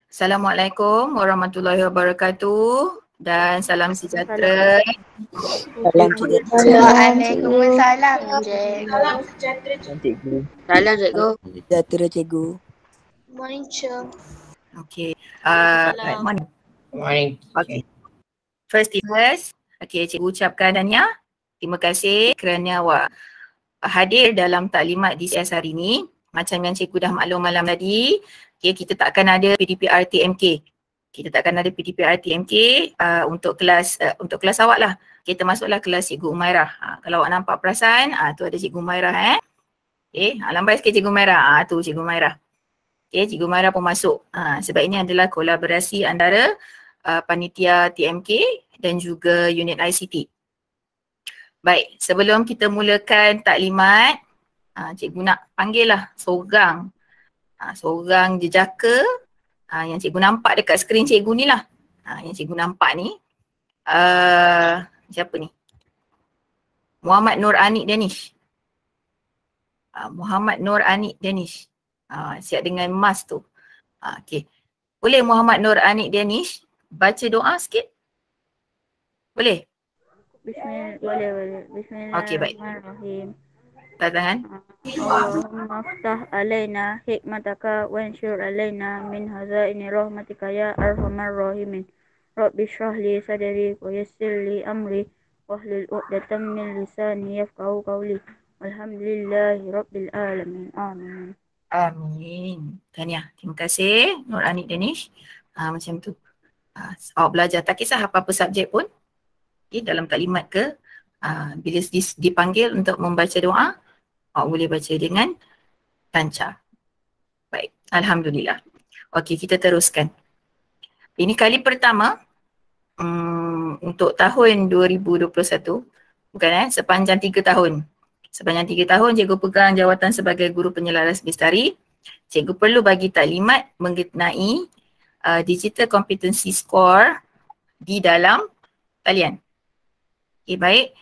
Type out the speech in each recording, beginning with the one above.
Assalamualaikum warahmatullahi wabarakatuh dan salam sejahtera. Salam sejahtera. Waalaikumsalam, Encik. Salam cikgu. Salam cikgu. Sejahtera cikgu. Morning, Cik. Okay. Right, morning. Morning. Okay. First thing first, okay, cikgu ucapkan Dania, terima kasih kerana awak hadir dalam taklimat DCS hari ini. Macam yang cikgu dah maklum malam tadi, okay, kita takkan ada PDPR TMK. Kita takkan ada PDPR TMK untuk kelas awak lah. Kita masuklah kelas Cikgu Umairah. Kalau awak nampak perasan, tu ada Cikgu Umairah Okay, lambai sikit Cikgu Umairah. Tu Cikgu Umairah. Okay, Cikgu Umairah pun masuk. Sebab ini adalah kolaborasi antara panitia TMK dan juga unit ICT. Baik, sebelum kita mulakan taklimat, cikgu nak panggil lah seorang jejaka yang cikgu nampak dekat skrin cikgu ni lah. Yang cikgu nampak ni, siapa ni? Muhammad Nur Anik Danish. Muhammad Nur Anik Danish. Siap dengan emas tu. Okay. Boleh Muhammad Nur Anik Danish baca doa sikit? Boleh? Boleh. Bismillahirrahmanirrahim. Tangan. Allahumma aftah alaina hikmataka wansyur alaina min hazaini rahmatika ya arhamar rahimin. Rabbi shrah li sadri wa yassir li amri wahlul 'uqdatam min lisani yafqahu qawli. Alhamdulillahi rabbil alamin. Amin. Amin. Tahniah. Terima kasih Nur Anik Danish. Macam tu. Awak belajar tak kisah apa-apa subjek pun. Okay, dalam taklimat ke bila dipanggil untuk membaca doa, awak boleh baca dengan lancar. Baik, alhamdulillah. Okey, kita teruskan. Ini kali pertama untuk tahun 2021, bukan sepanjang 3 tahun. Sepanjang 3 tahun cikgu pegang jawatan sebagai guru penyelaras bestari. Cikgu perlu bagi taklimat mengenai digital competency score di dalam talian. Okay, baik.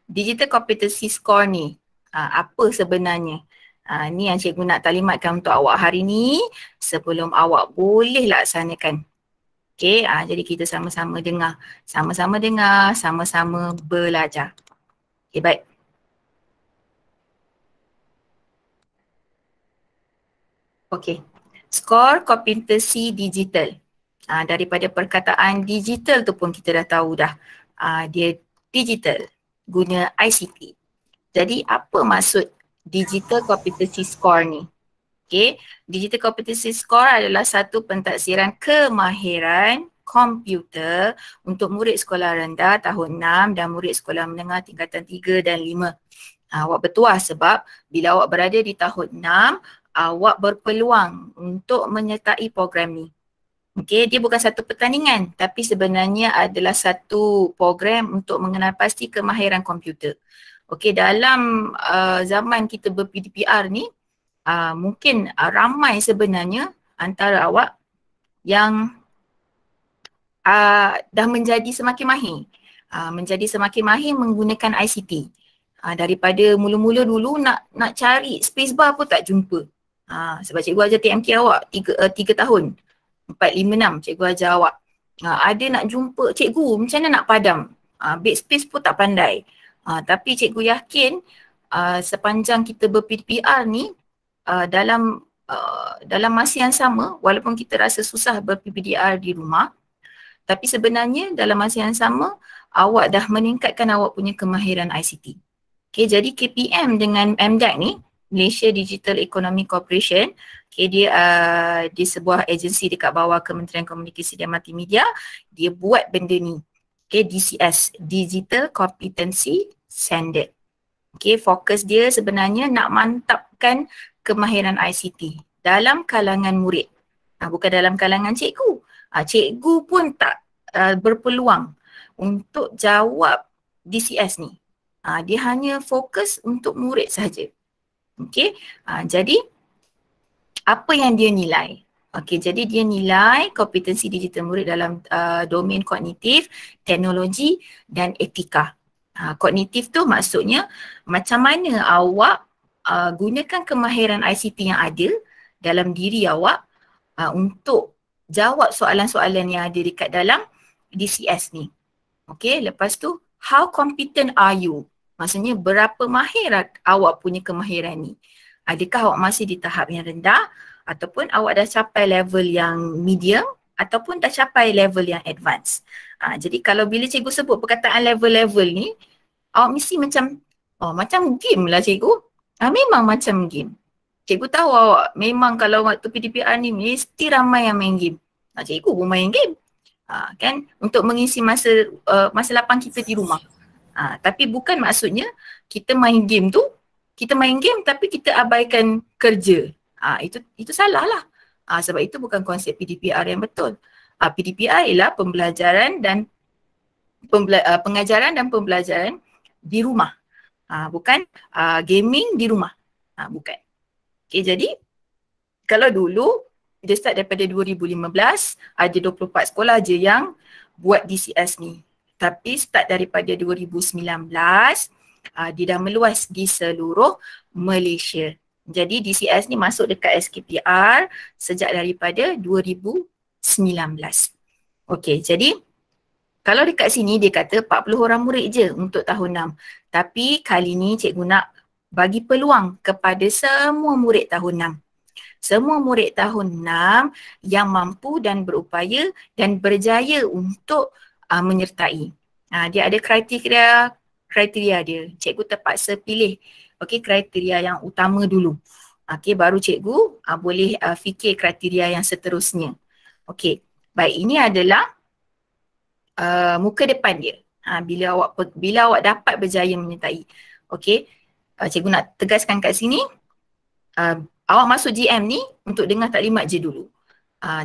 Digital competency score ni apa sebenarnya? Ni yang cikgu nak taklimatkan untuk awak hari ni sebelum awak boleh laksanakan. Okay, jadi kita sama-sama dengar. Sama-sama belajar. Okay, baik. Okay. Skor kompetensi digital. Daripada perkataan digital tu pun kita dah tahu dah. Dia digital guna ICT. Jadi apa maksud digital competency score ni? Okay, digital competency score adalah satu pentaksiran kemahiran komputer untuk murid sekolah rendah tahun 6 dan murid sekolah menengah tingkatan 3 dan 5. Awak bertuah sebab bila awak berada di tahun 6, awak berpeluang untuk menyertai program ni. Okay, dia bukan satu pertandingan tapi sebenarnya adalah satu program untuk mengenal pasti kemahiran komputer. Okay, dalam zaman kita ber-PDPR ni, mungkin ramai sebenarnya antara awak yang dah menjadi semakin mahir menggunakan ICT. Daripada mula-mula dulu nak cari spacebar pun tak jumpa. Sebab cikgu ajar TMK awak 3 tahun. 4, 5, 6 cikgu ajar awak. Ada nak jumpa cikgu macam mana nak padam. Backspace pun tak pandai. Tapi cikgu yakin sepanjang kita ber-PDPR ni dalam masa yang sama, walaupun kita rasa susah ber-PDPR di rumah, tapi sebenarnya dalam masa yang sama awak dah meningkatkan awak punya kemahiran ICT. Okay, jadi KPM dengan MDEC ni, Malaysia Digital Economy Corporation, okay, dia sebuah agensi dekat bawah Kementerian Komunikasi dan Multimedia, dia buat benda ni. Okay, DCS, Digital Competency Standard. Okay, fokus dia sebenarnya nak mantapkan kemahiran ICT dalam kalangan murid. Bukan dalam kalangan cikgu. Cikgu pun tak berpeluang untuk jawab DCS ni. Dia hanya fokus untuk murid saja. Okay, jadi apa yang dia nilai? Okay, jadi dia nilai kompetensi digital murid dalam domain kognitif, teknologi dan etika. Kognitif tu maksudnya macam mana awak gunakan kemahiran ICT yang ada dalam diri awak untuk jawab soalan-soalan yang ada dekat dalam DCS ni. Okay, lepas tu how competent are you? Maksudnya berapa mahir awak punya kemahiran ni? Adakah awak masih di tahap yang rendah ataupun awak dah capai level yang medium ataupun dah capai level yang advance. Jadi kalau bila cikgu sebut perkataan level-level ni, awak mesti macam game lah cikgu. Memang macam game. Cikgu tahu awak memang kalau waktu PDPR ni mesti ramai yang main game. Cikgu pun main game. Kan untuk mengisi masa lapang kita di rumah. Tapi bukan maksudnya kita main game tu, kita main game tapi kita abaikan kerja. Itu salah lah. Sebab itu bukan konsep PDPR yang betul. PDPR ialah pembelajaran dan pengajaran dan pembelajaran di rumah. Bukan gaming di rumah. Bukan. Okay, jadi kalau dulu dia start daripada 2015, ada 24 sekolah je yang buat DCS ni. Tapi start daripada 2019, dia dah meluas di seluruh Malaysia. Jadi DCS ni masuk dekat SKPR sejak daripada 2019. Okey, jadi kalau dekat sini dia kata 40 orang murid je untuk tahun 6. Tapi kali ni cikgu nak bagi peluang kepada semua murid tahun 6. Semua murid tahun 6 yang mampu dan berupaya dan berjaya untuk menyertai. Dia ada kriteria dia. Cikgu terpaksa pilih kriteria yang utama dulu. Baru cikgu boleh fikir kriteria yang seterusnya. Baik, ini adalah muka depan dia. Bila awak dapat berjaya menyertai. Cikgu nak tegaskan kat sini, awak masuk GM ni untuk dengar taklimat je dulu.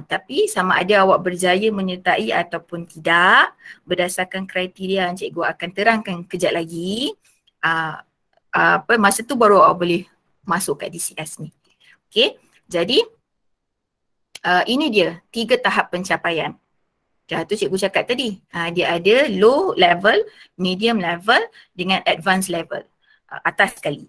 Tapi sama ada awak berjaya menyertai ataupun tidak, berdasarkan kriteria yang cikgu akan terangkan kejap lagi, masa tu baru awak boleh masuk kat DCS ni. Jadi ini dia 3 tahap pencapaian. Tu cikgu cakap tadi, dia ada low level, medium level dengan advanced level, atas sekali.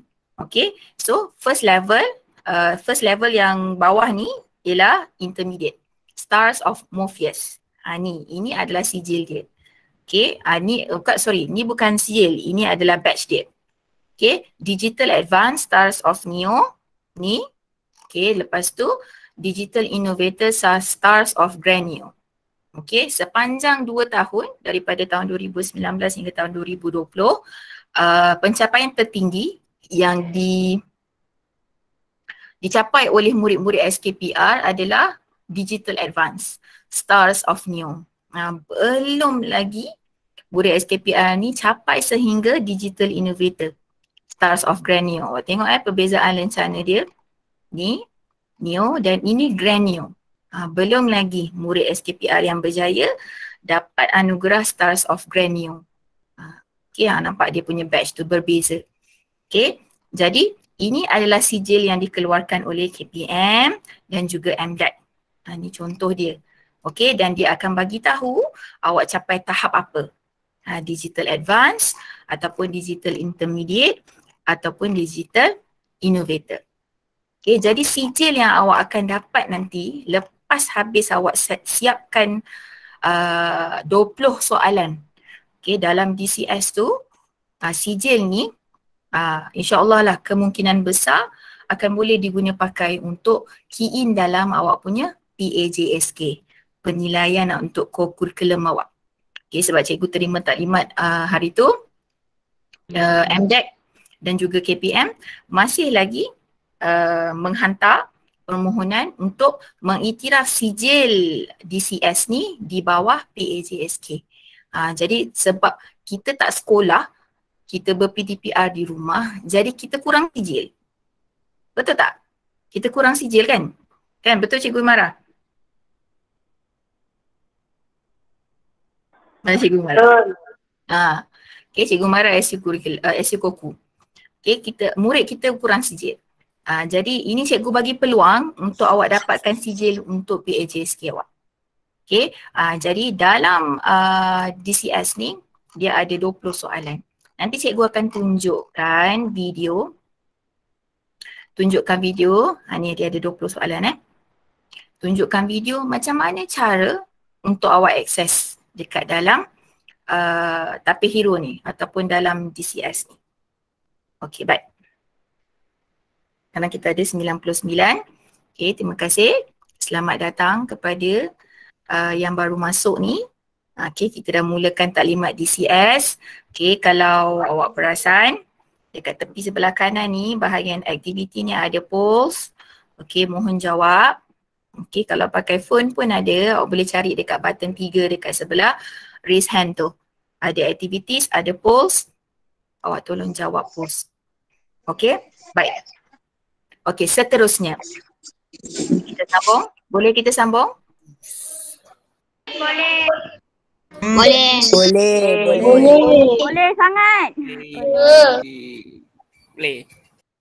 So first level yang bawah ni ialah intermediate, Stars of Morpheus. Ini adalah sijil dia. Ni bukan sijil, ini adalah badge dia. Digital Advanced Stars of Neo ni. Lepas tu Digital Innovator Stars of Grand Neo. Sepanjang 2 tahun daripada tahun 2019 hingga tahun 2020, pencapaian tertinggi yang dicapai oleh murid-murid SKPR adalah Digital Advance Stars of Neo. Belum lagi murid SKPR ni capai sehingga Digital Innovator Stars of Grand Neo. Tengok perbezaan lencana dia. Ni Neo dan ini Grand Neo. Belum lagi murid SKPR yang berjaya dapat anugerah Stars of Grand Neo. Nampak dia punya badge tu berbeza. Jadi ini adalah sijil yang dikeluarkan oleh KPM dan juga MDAT. Ini contoh dia. Dan dia akan bagi tahu awak capai tahap apa. Digital Advance ataupun Digital Intermediate ataupun Digital Innovator. Jadi sijil yang awak akan dapat nanti lepas habis awak siapkan 20 soalan dalam DCS tu, sijil ni insyaAllah lah kemungkinan besar akan boleh diguna pakai untuk key in dalam awak punya PAJSK, penilaian untuk core curriculum awak. Sebab cikgu terima taklimat hari tu, MDAC dan juga KPM masih lagi menghantar permohonan untuk mengiktiraf sijil DCS ni di bawah PAJSK. Jadi sebab kita tak sekolah, kita ber-PDPR di rumah, jadi kita kurang sijil. Betul tak? Kita kurang sijil kan? Kan betul Cikgu Marah? Mana Cikgu Marah? Cikgu Marah SU Koku. Murid kita kurang sijil. Jadi ini cikgu bagi peluang untuk awak dapatkan sijil untuk PAJSK awak. Jadi dalam DCS ni dia ada 20 soalan. Nanti cikgu akan tunjukkan video. Ni dia ada 20 soalan tunjukkan video macam mana cara untuk awak akses dekat dalam Tapir Hero ni ataupun dalam DCS ni. Okey, baik. Karena kita ada 99. Okey, terima kasih. Selamat datang kepada yang baru masuk ni. Okey, kita dah mulakan taklimat DCS. Okey, kalau awak perasan dekat tepi sebelah kanan ni bahagian aktiviti ni ada polls. Okey, mohon jawab. Okey, kalau pakai phone pun ada, awak boleh cari dekat button 3 dekat sebelah raise hand tu. Ada activities, ada polls. Awak tolong jawab polls. Okey, baik. Okey, seterusnya. Kita sambung. Boleh kita sambung? Boleh. Boleh. Boleh sangat. Boleh.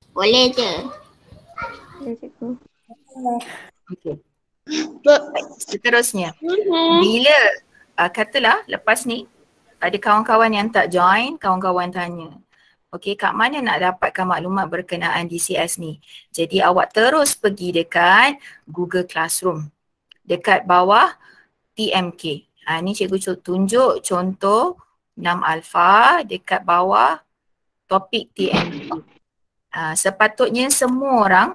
Boleh je. Boleh cikgu. Okey. Seterusnya. Bila katalah lepas ni ada kawan-kawan yang tak join, kawan-kawan tanya, okey, kat mana nak dapatkan maklumat berkenaan DCS ni? Jadi awak terus pergi dekat Google Classroom. Dekat bawah TMK. Ni cikgu tunjuk contoh 6 alpha dekat bawah topik TMK. Sepatutnya semua orang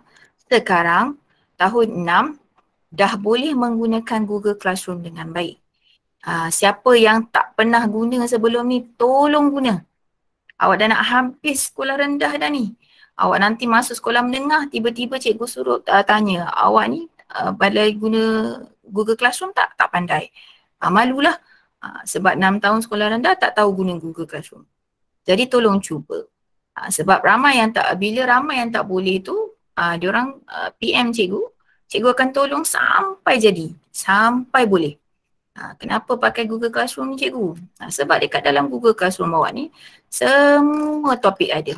sekarang tahun 6 dah boleh menggunakan Google Classroom dengan baik. Siapa yang tak pernah guna sebelum ni, tolong guna. Awak dah nak habis sekolah rendah dah ni. Awak nanti masuk sekolah menengah, tiba-tiba cikgu suruh tanya, awak ni pandai guna Google Classroom tak? Tak pandai. Malulah. Sebab 6 tahun sekolah rendah tak tahu guna Google Classroom. Jadi tolong cuba. Sebab bila ramai yang tak boleh tu, diorang PM cikgu akan tolong sampai jadi, sampai boleh. Kenapa pakai Google Classroom ni cikgu? Sebab dekat dalam Google Classroom awak ni, semua topik ada.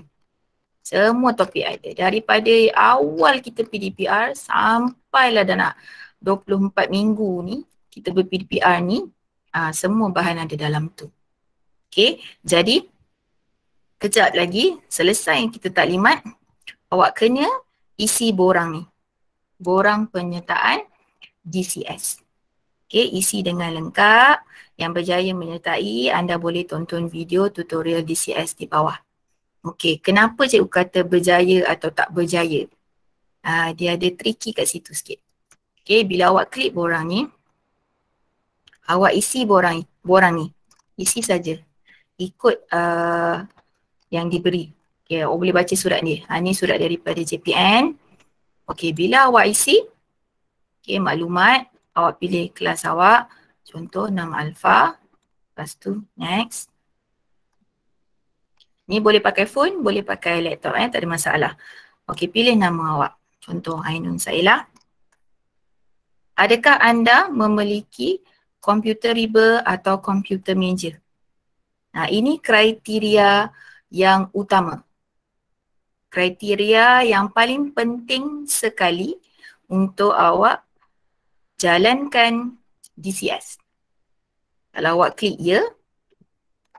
Semua topik ada. Daripada awal kita PDPR sampailah dah nak 24 minggu ni, kita ber-PDPR ni, semua bahan ada dalam tu. Okay, jadi kejap lagi selesai kita taklimat, awak kena isi borang ni. Borang penyertaan DCS. Okay, isi dengan lengkap. Yang berjaya menyertai, anda boleh tonton video tutorial DCS di bawah. Okay, kenapa cikgu kata berjaya atau tak berjaya? Dia ada tricky kat situ sikit. Okay, bila awak klik borang ni, awak isi borang ni. Isi saja. Ikut yang diberi. Okay, awak boleh baca surat ni. Ni surat daripada JPN. Okay, bila awak isi, okay, maklumat, awak pilih kelas awak. Contoh 6 alpha. Lepas tu, next. Ni boleh pakai phone, boleh pakai laptop, tak ada masalah. Okay, pilih nama awak. Contoh Ainun Sailah. Adakah anda memiliki komputer riba atau komputer meja? Ini kriteria yang utama. Kriteria yang paling penting sekali untuk awak jalankan DCS. Kalau awak klik ya,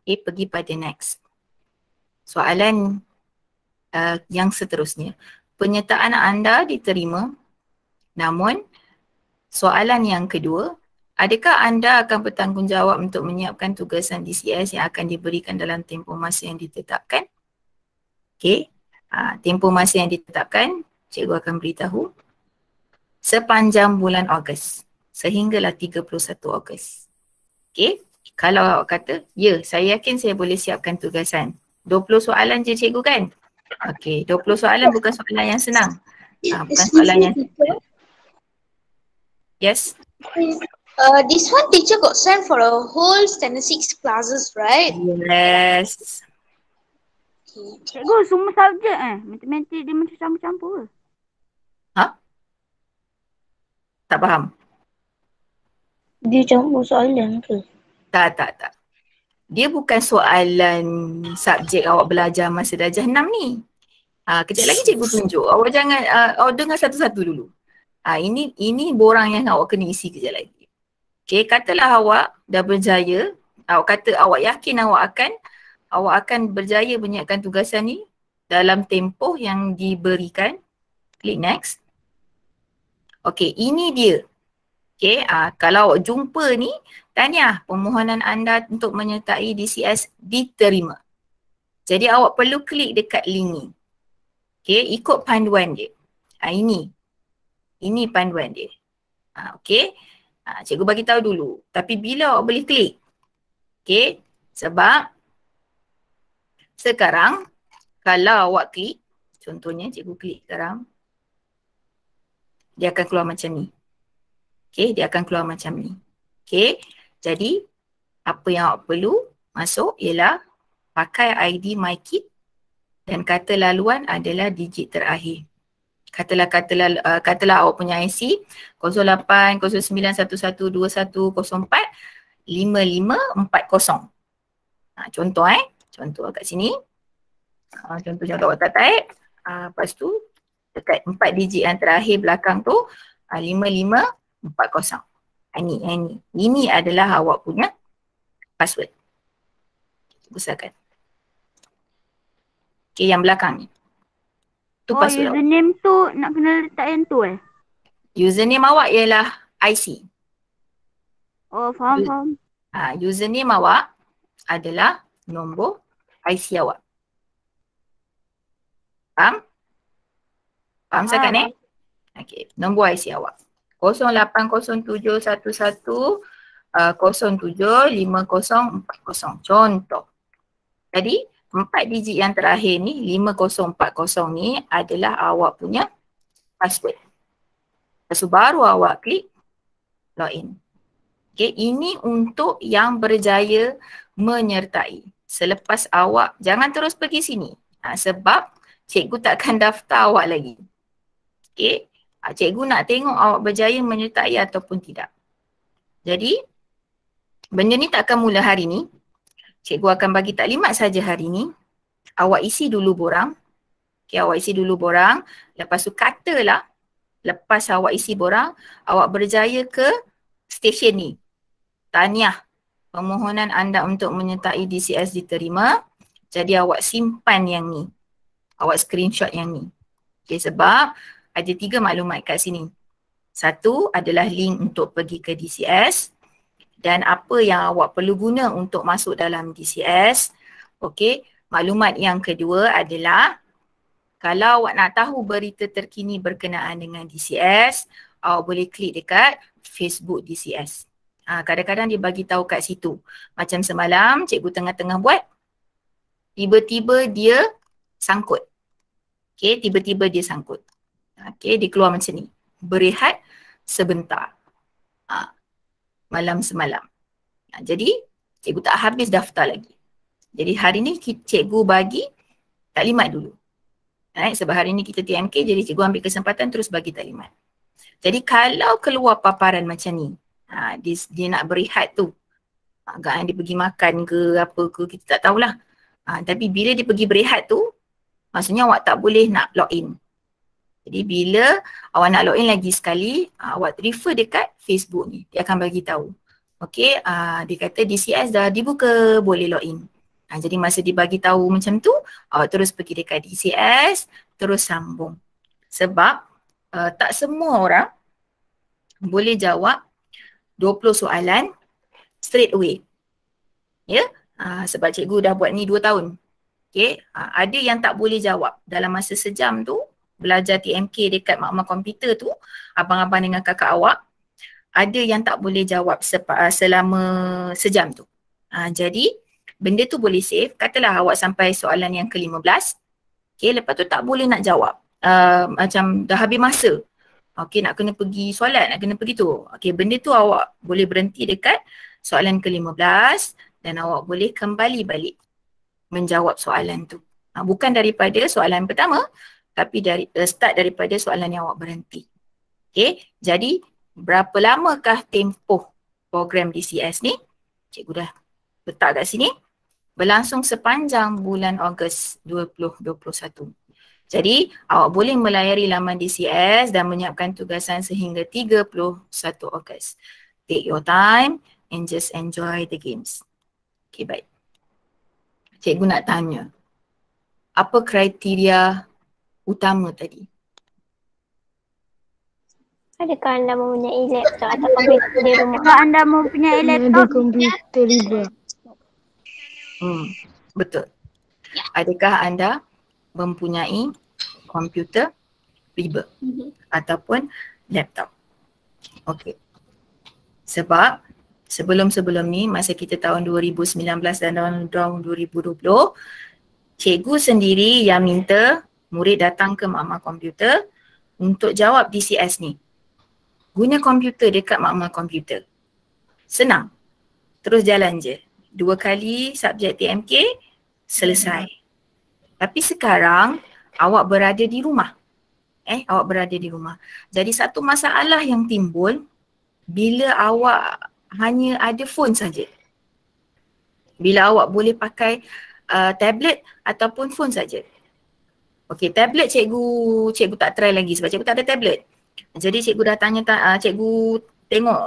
pergi pada next. Soalan yang seterusnya. Penyertaan anda diterima, namun soalan yang kedua, adakah anda akan bertanggungjawab untuk menyiapkan tugasan DCS yang akan diberikan dalam tempoh masa yang ditetapkan? Okey, tempoh masa yang ditetapkan, cikgu akan beritahu sepanjang bulan Ogos sehinggalah 31 Ogos. Okey, kalau awak kata, ya, saya yakin saya boleh siapkan tugasan. 20 soalan je cikgu kan? Okey, 20 soalan bukan soalan yang senang. Bukan soalan yang senang. Yes? This one teacher got sent for a whole standard 6 classes, right? Yes. Cikgu, semua subjek matematik dia macam campur-campur. Tak faham? Dia campur soalan ke? Tak. Dia bukan soalan subjek awak belajar masa darjah 6 ni. Kejap lagi cikgu tunjuk. Awak jangan, awak dengar satu-satu dulu. Ini borang yang awak kena isi kejap lagi. Okay, katalah awak dah berjaya. Awak kata awak yakin awak akan berjaya menyiapkan tugasan ni dalam tempoh yang diberikan. Klik next. Okay, ini dia Okay, kalau awak jumpa ni, tahniah, permohonan anda untuk menyertai DCS diterima. Jadi awak perlu klik dekat link ni. Okay, ikut panduan dia. Ini panduan dia. Okay, cikgu bagi tahu dulu. Tapi bila awak boleh klik? Okay, sebab sekarang kalau awak klik, contohnya cikgu klik sekarang, dia akan keluar macam ni. Okay, dia akan keluar macam ni. Okay, jadi apa yang awak perlu masuk ialah pakai ID MyKit dan kata laluan adalah digit terakhir. Katalah awak punya IC 08 09 11 21 04 5540. Contoh kat sini. Contoh awak tak type. Lepas tu dekat 4 digit yang terakhir belakang tu 5540. Ini adalah awak punya password. Besarkan. Okay, yang belakang ni. Tu password awak. Username tu nak kena letak yang tu Username awak ialah IC. Faham. Username awak adalah nombor IC awak. Faham? Faham sangat ni? Okay, nombor IC awak. 080711 075040. Contoh. Jadi 4 digit yang terakhir ni 5040 ni adalah awak punya password. Lepas tu baru awak klik login. Okay, ini untuk yang berjaya menyertai. Selepas awak jangan terus pergi sini. Sebab cikgu takkan daftar awak lagi. Okay. Cikgu nak tengok awak berjaya menyertai ataupun tidak. Jadi, benda ni tak akan mula hari ni. Cikgu akan bagi taklimat saja hari ni. Awak isi dulu borang. Okay, awak isi dulu borang. Lepas tu katalah, lepas awak isi borang, awak berjaya ke stesen ni. Tahniah, permohonan anda untuk menyertai DCS diterima. Jadi awak simpan yang ni. Awak screenshot yang ni. Okay, sebab ada 3 maklumat kat sini. Satu adalah link untuk pergi ke DCS dan apa yang awak perlu guna untuk masuk dalam DCS. Okey, maklumat yang kedua adalah kalau awak nak tahu berita terkini berkenaan dengan DCS, awak boleh klik dekat Facebook DCS. Kadang-kadang dia bagi tahu kat situ. Macam semalam cikgu tengah-tengah buat, tiba-tiba dia sangkut. Okey, tiba-tiba dia sangkut. Okay, dia keluar macam ni. Berehat sebentar. Malam semalam. Jadi, cikgu tak habis daftar lagi. Jadi, hari ni cikgu bagi taklimat dulu. Sebab hari ni kita TMK, jadi cikgu ambil kesempatan terus bagi taklimat. Jadi, kalau keluar paparan macam ni, dia nak berehat tu. Agak dia pergi makan ke apa ke, kita tak tahulah. Tapi bila dia pergi berehat tu, maksudnya awak tak boleh nak login. Jadi bila awak nak login lagi sekali, awak refer dekat Facebook ni. Dia akan bagi tahu. Okey, dia kata DCS dah dibuka, boleh login. Jadi masa dia bagi tahu macam tu, awak terus pergi dekat DCS, terus sambung. Sebab tak semua orang boleh jawab 20 soalan straight away. Ya, sebab cikgu dah buat ni 2 tahun. Okey, ada yang tak boleh jawab dalam masa sejam tu. Belajar TMK dekat makmal komputer tu, abang-abang dengan kakak awak, ada yang tak boleh jawab selama sejam tu. Jadi, benda tu boleh save. Katalah awak sampai soalan yang ke-15. Okay, lepas tu tak boleh nak jawab. Macam dah habis masa. Okay, nak kena pergi solat, nak kena pergi tu. Okay, benda tu awak boleh berhenti dekat soalan ke-15 dan awak boleh kembali balik menjawab soalan tu. Bukan daripada soalan pertama, tapi start daripada soalan yang awak berhenti. Okay, jadi berapa lamakah tempoh program DCS ni? Cikgu dah letak kat sini. Berlangsung sepanjang bulan Ogos 2021. Jadi awak boleh melayari laman DCS dan menyiapkan tugasan sehingga 31 Ogos. Take your time and just enjoy the games. Okay, baik. Cikgu nak tanya, apa kriteria utama tadi? Adakah anda mempunyai laptop atau komputer di rumah? Apakah anda mempunyai laptop? komputer juga. Betul. Adakah anda mempunyai komputer riba ataupun laptop? Okey. Sebab sebelum-sebelum ni masa kita tahun 2019 dan tahun 2020, cikgu sendiri yang minta murid datang ke makmal komputer untuk jawab DCS ni. Guna komputer dekat makmal komputer. Senang. Terus jalan je. 2 kali subjek TMK, selesai. Tapi sekarang awak berada di rumah. Awak berada di rumah. Jadi satu masalah yang timbul bila awak hanya ada phone saja. Bila awak boleh pakai tablet ataupun phone saja. Okey, tablet cikgu tak try lagi sebab cikgu tak ada tablet. Jadi cikgu dah tanya, cikgu tengok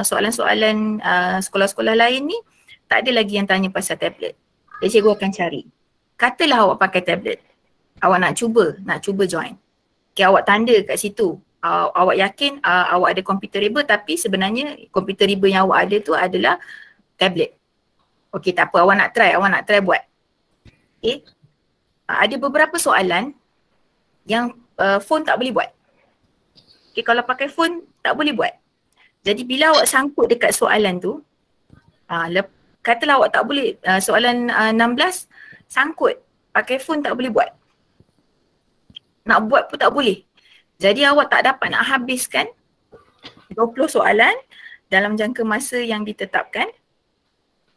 soalan-soalan sekolah-sekolah lain ni tak ada lagi yang tanya pasal tablet. Jadi cikgu akan cari. Katalah awak pakai tablet. Awak nak cuba join. Okay, awak tanda kat situ. Awak yakin awak ada komputer riba tapi sebenarnya komputer riba yang awak ada tu adalah tablet. Okey, tak apa, awak nak try buat. Okay. Ada beberapa soalan yang phone tak boleh buat. Okay, kalau pakai phone tak boleh buat. Jadi bila awak sangkut dekat soalan tu, katalah awak tak boleh, soalan 16 sangkut, pakai phone tak boleh buat. Nak buat pun tak boleh. Jadi awak tak dapat nak habiskan 20 soalan dalam jangka masa yang ditetapkan.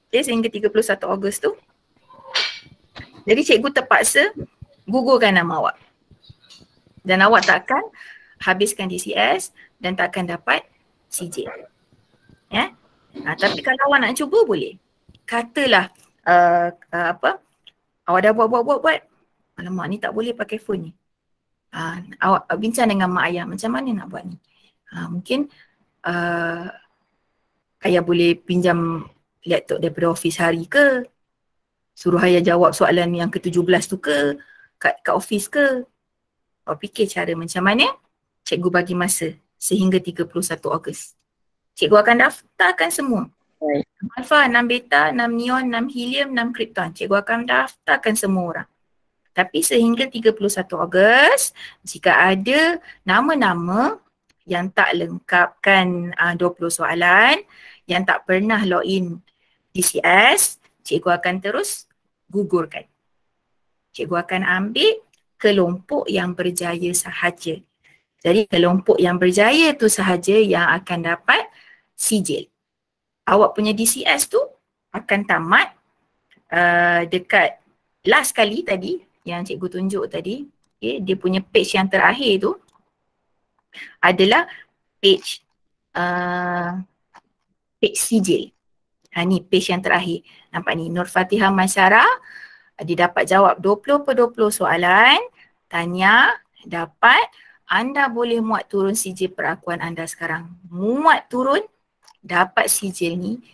Okay, sehingga 31 Ogos tu. Jadi cikgu terpaksa gugurkan nama awak. Dan awak takkan habiskan DCS dan takkan dapat CJ. Ya? Tapi kalau awak nak cuba boleh. Katalah awak dah buat. Alamak, ni tak boleh pakai phone ni. Awak bincang dengan mak ayah macam mana nak buat ni. Mungkin ayah boleh pinjam laptop daripada office hari ke, suruh ayah jawab soalan yang ke-17 tu ke kat office ke. Awak fikir cara macam mana, cikgu bagi masa sehingga 31 Ogos. Cikgu akan daftarkan semua. 6 alpha, 6 beta, 6 neon, 6 helium, 6 krypton. Cikgu akan daftarkan semua orang. Tapi sehingga 31 Ogos, jika ada nama-nama yang tak lengkapkan 20 soalan, yang tak pernah login DCS, cikgu akan terus gugurkan. Cikgu akan ambil kelompok yang berjaya sahaja. Jadi kelompok yang berjaya tu sahaja yang akan dapat sijil. Awak punya DCS tu akan tamat dekat last kali tadi yang cikgu tunjuk tadi. Okay, dia punya page yang terakhir tu adalah page sijil. Ni page yang terakhir. Nampak ni, Nur Fatihah Masyara. Dia dapat jawab 20/20 soalan. Tanya, dapat. Anda boleh muat turun sijil perakuan anda sekarang. Muat turun, dapat sijil ni.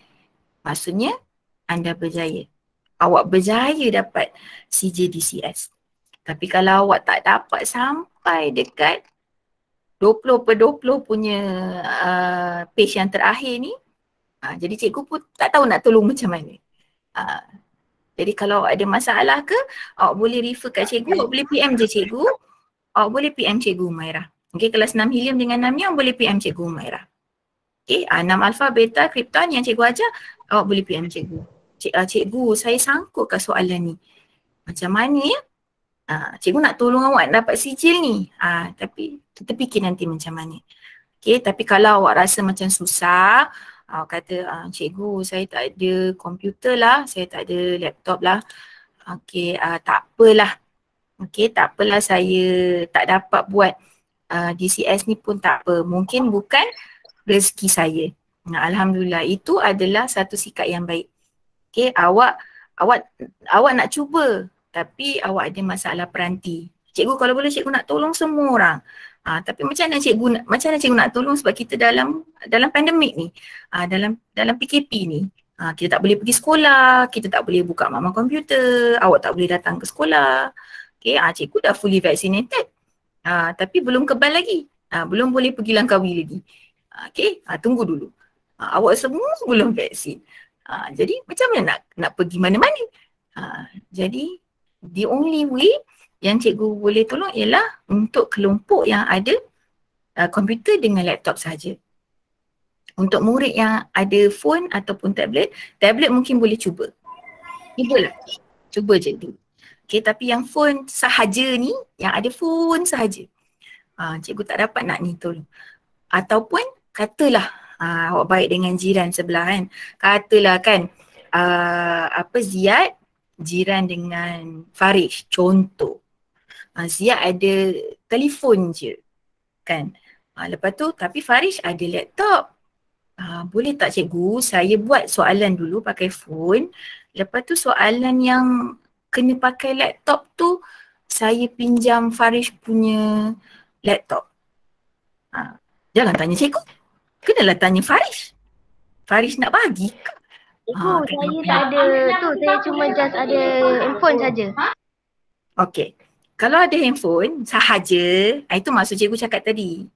Maksudnya, anda berjaya. Awak berjaya dapat sijil DCS. Tapi kalau awak tak dapat sampai dekat 20/20 punya page yang terakhir ni, jadi cikgu pun tak tahu nak tolong macam mana. Jadi kalau awak ada masalah ke, awak boleh refer kat cikgu, awak boleh PM je cikgu. Awak boleh PM Cikgu Umairah. Okay, kelas 6 helium dengan 6 neon boleh PM Cikgu Umairah. Okay, 6 alpha, beta, krypton yang cikgu ajar, awak boleh PM cikgu. Cikgu, saya sangkut kat soalan ni. Macam mana ya? Cikgu nak tolong awak dapat sijil ni. Tapi kita fikir nanti macam mana. Okay, tapi kalau awak rasa macam susah, awak kata, cikgu saya tak ada komputer lah, saya tak ada laptop lah. Okay, tak apalah. Okay, tak apalah saya tak dapat buat DCS ni pun tak apa. Mungkin bukan rezeki saya. Alhamdulillah, itu adalah satu sikap yang baik. Okay, awak nak cuba tapi awak ada masalah peranti. Cikgu kalau boleh cikgu nak tolong semua orang. Tapi macam mana cikgu nak tolong sebab kita dalam pandemik ni. Dalam PKP ni. Kita tak boleh pergi sekolah, kita tak boleh buka makmal komputer, awak tak boleh datang ke sekolah. Okay, cikgu dah fully vaccinated. Tapi belum kebal lagi. Belum boleh pergi Langkawi lagi. Okay, tunggu dulu. Awak semua belum vaksin. Jadi macam mana nak pergi mana-mana? Jadi the only way yang cikgu boleh tolong ialah untuk kelompok yang ada komputer dengan laptop sahaja. Untuk murid yang ada phone ataupun tablet mungkin boleh cuba. Cuba je tu. Okay, tapi yang phone sahaja ni, yang ada phone sahaja, cikgu tak dapat nak ni tolong. Ataupun katalah awak baik dengan jiran sebelah kan. Katalah kan Ziyad jiran dengan Farish, contoh. Ziyad ada telefon je kan. Lepas tu tapi Farish ada laptop. Boleh tak cikgu saya buat soalan dulu pakai phone. Lepas tu soalan yang kena pakai laptop tu saya pinjam Farish punya laptop. Jangan tanya cikgu. Kenalah tanya Farish. Farish nak bagi ke? Cikgu, saya tak ada tu. Saya cuma just ada handphone saja. Okey. Kalau ada handphone sahaja, itu maksud cikgu cakap tadi.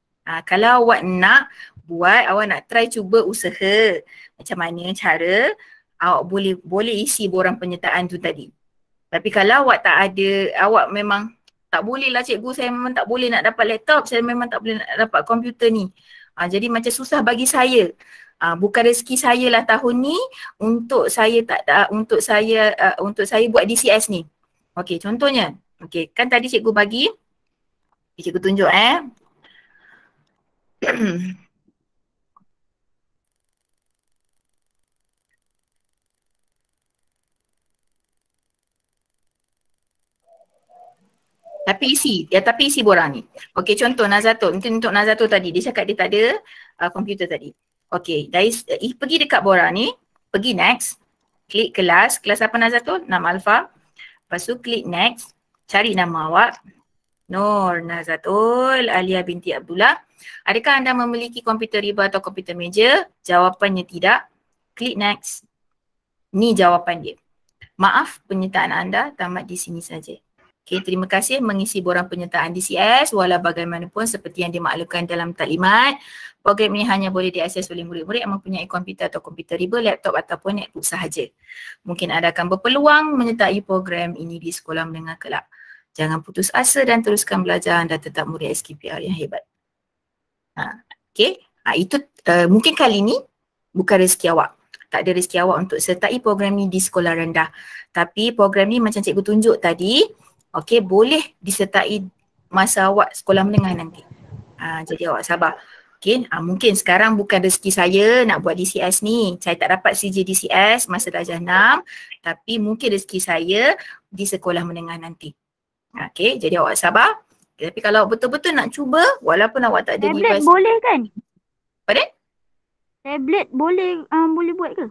Kalau awak nak buat, awak nak try cuba usaha macam mana cara awak boleh isi borang penyertaan tu tadi. Tapi kalau awak tak ada, awak memang tak boleh lah cikgu, saya memang tak boleh nak dapat laptop, saya memang tak boleh nak dapat komputer ni. Jadi macam susah bagi saya. Bukan rezeki saya lah tahun ni untuk saya untuk saya buat DCS ni. Okey, contohnya. Okey, kan tadi cikgu bagi. Cikgu tunjuk Tapi isi borang ni. Okey, contoh Nazatul. Mungkin untuk Nazatul tadi, dia cakap dia tak ada komputer tadi. Okey, pergi dekat borang ni, pergi next, klik kelas apa Nazatul? Nama Alfa. Lepas tu klik next, cari nama awak. Nur Nazatul Alia binti Abdullah. Adakah anda memiliki komputer riba atau komputer meja? Jawapannya tidak. Klik next. Ni jawapan dia. Maaf, penyertaan anda tamat di sini saja. Okay, terima kasih mengisi borang penyertaan DCS. Walau bagaimanapun seperti yang dimaklumkan dalam taklimat, program ini hanya boleh diakses oleh murid-murid yang mempunyai komputer atau komputer riba, laptop ataupun netbook sahaja. Mungkin anda akan berpeluang menyertai program ini di sekolah menengah kelak. Jangan putus asa dan teruskan belajar, anda tetap murid SKPR yang hebat. Okay, itu mungkin kali ni bukan rezeki awak. Tak ada rezeki awak untuk sertai program ni di sekolah rendah. Tapi program ni macam cikgu tunjuk tadi, okey, boleh disertai masa awak sekolah menengah nanti. Jadi awak sabar. Okey, mungkin sekarang bukan rezeki saya nak buat DCS ni. Saya tak dapat CJ DCS masa darjah 6, tapi mungkin rezeki saya di sekolah menengah nanti. Okey, jadi awak sabar. Tapi kalau betul-betul nak cuba, walaupun awak tak ada tablet device. boleh kan? Pardon? Tablet boleh buat ke?